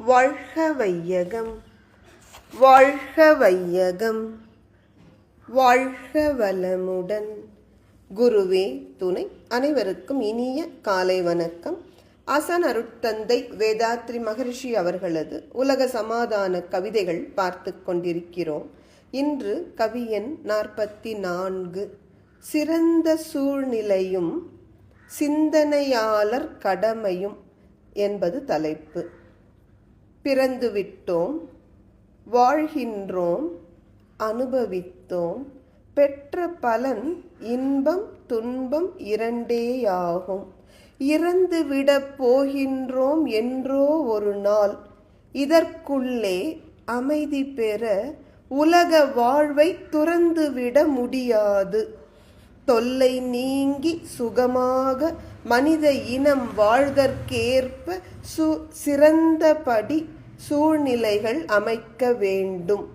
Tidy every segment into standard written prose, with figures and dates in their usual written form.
வாழ்க வையகம், வாழ்க வையகம், வாழ்க வளமுடன். குருவே துணை. அனைவருக்கும் இனிய காலை வணக்கம். ஆசான் அருட்தந்தை வேதாத்ரி மகரிஷி அவர்களது உலக சமாதான கவிதைகள் பார்த்து கொண்டிருக்கிறோம். இன்று கவி எண் 44. சிறந்த சூழ்நிலையும் சிந்தனையாளர் கடமையும் என்பது தலைப்பு. பிறந்துவிட்டோம், வாழ்கின்றோம், அனுபவித்தோம், பெற்ற பலன் இன்பம் துன்பம் இரண்டேயாகும். இறந்துவிடப் போகின்றோம் என்றோ ஒரு நாள். இதற்குள்ளே அமைதி பெற உலக வாழ்வை துறந்துவிட முடியாது. தொல்லை நீங்கி சுகமாக மனித இனம் வாழ்தற்கேற்ப சிறந்தபடி சூழ்நிலைகள் அமைக்க வேண்டும்.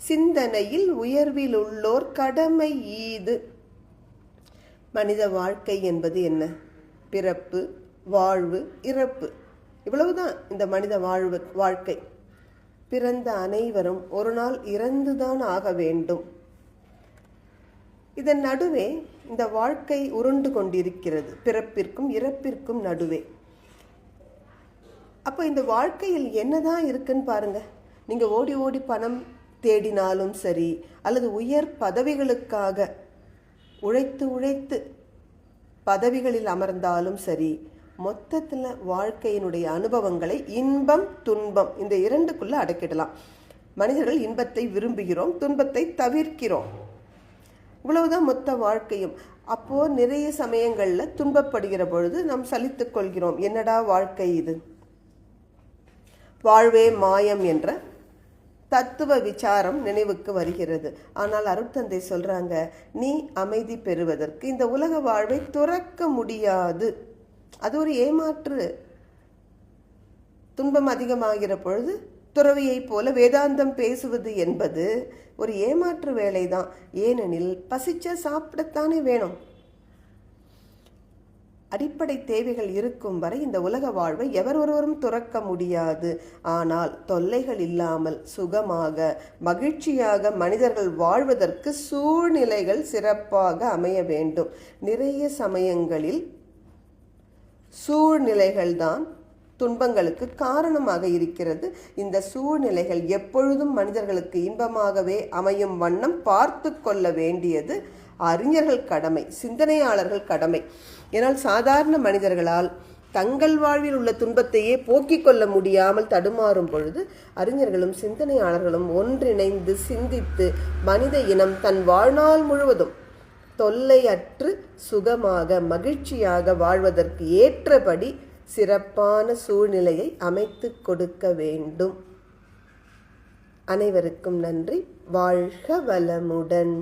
சிந்தனையில் உயர்வில் உள்ளோர் கடமை ஈது. மனித வாழ்க்கை என்பது என்ன? பிறப்பு, வாழ்வு, இறப்பு, இவ்வளவுதான் இந்த மனித வாழ்க்கை. பிறந்த அனைவரும் ஒரு நாள் இறந்துதான் ஆக வேண்டும். இதன் நடுவே இந்த வாழ்க்கை உருண்டு கொண்டிருக்கிறது, பிறப்பிற்கும் இறப்பிற்கும் நடுவே. அப்போ இந்த வாழ்க்கையில் என்னதான் இருக்குன்னு பாருங்க. நீங்க ஓடி ஓடி பணம் தேடினாலும் சரி, அல்லது உயர் பதவிகளுக்காக உழைத்து உழைத்து பதவிகளில் அமர்ந்தாலும் சரி, மொத்தத்தில் வாழ்க்கையினுடைய அனுபவங்களை இன்பம் துன்பம் இந்த இரண்டுக்குள்ள அடக்கிடலாம். மனிதர்கள் இன்பத்தை விரும்புகிறோம், துன்பத்தை தவிர்க்கிறோம். இவ்வளவுதான் மொத்த வாழ்க்கையும். அப்போ நிறைய சமயங்கள்ல துன்பப்படுகிற பொழுது நாம் சலித்துக் கொள்கிறோம். என்னடா வாழ்க்கை இது, வாழ்வே மாயம் என்ற தத்துவ விசாரம் நினைவுக்கு வருகிறது. ஆனால் அருட்தந்தை சொல்றாங்க, நீ அமைதி பெறுவதற்கு இந்த உலக வாழ்வை துறக்க முடியாது. அது ஒரு ஏமாற்று. துன்பம் அதிகமாகிற பொழுது துறவியை போல வேதாந்தம் பேசுவது என்பது ஒரு ஏமாற்று வேலைதான். ஏனெனில் பசிச்ச சாப்பிடத்தானே வேணும். அடிப்படை தேவைகள் இருக்கும் வரை இந்த உலக வாழ்வை எவர் ஒருவரும் துறக்க முடியாது. ஆனால் தொல்லைகள் இல்லாமல் சுகமாக மகிழ்ச்சியாக மனிதர்கள் வாழ்வதற்கு சூழ்நிலைகள் சிறப்பாக அமைய வேண்டும். நிறைய சமயங்களில் சூழ்நிலைகள்தான் துன்பங்களுக்கு காரணமாக இருக்கிறது. இந்த சூழ்நிலைகள் எப்பொழுதும் மனிதர்களுக்கு இன்பமாகவே அமையும் வண்ணம் பார்த்து கொள்ள வேண்டியது அறிஞர்கள் கடமை, சிந்தனையாளர்கள் கடமை. ஏனால் சாதாரண மனிதர்களால் தங்கள் வாழ்வில் உள்ள துன்பத்தையே போக்கிக் கொள்ள முடியாமல் தடுமாறும் பொழுது அறிஞர்களும் சிந்தனையாளர்களும் ஒன்றிணைந்து சிந்தித்து மனித இனம் தன் வாழ்நாள் முழுவதும் தொல்லையற்று சுகமாக மகிழ்ச்சியாக வாழ்வதற்கு ஏற்றபடி சிறப்பான சூழ்நிலையை அமைத்து கொடுக்க வேண்டும். அனைவருக்கும் நன்றி. வாழ்க வளமுடன்.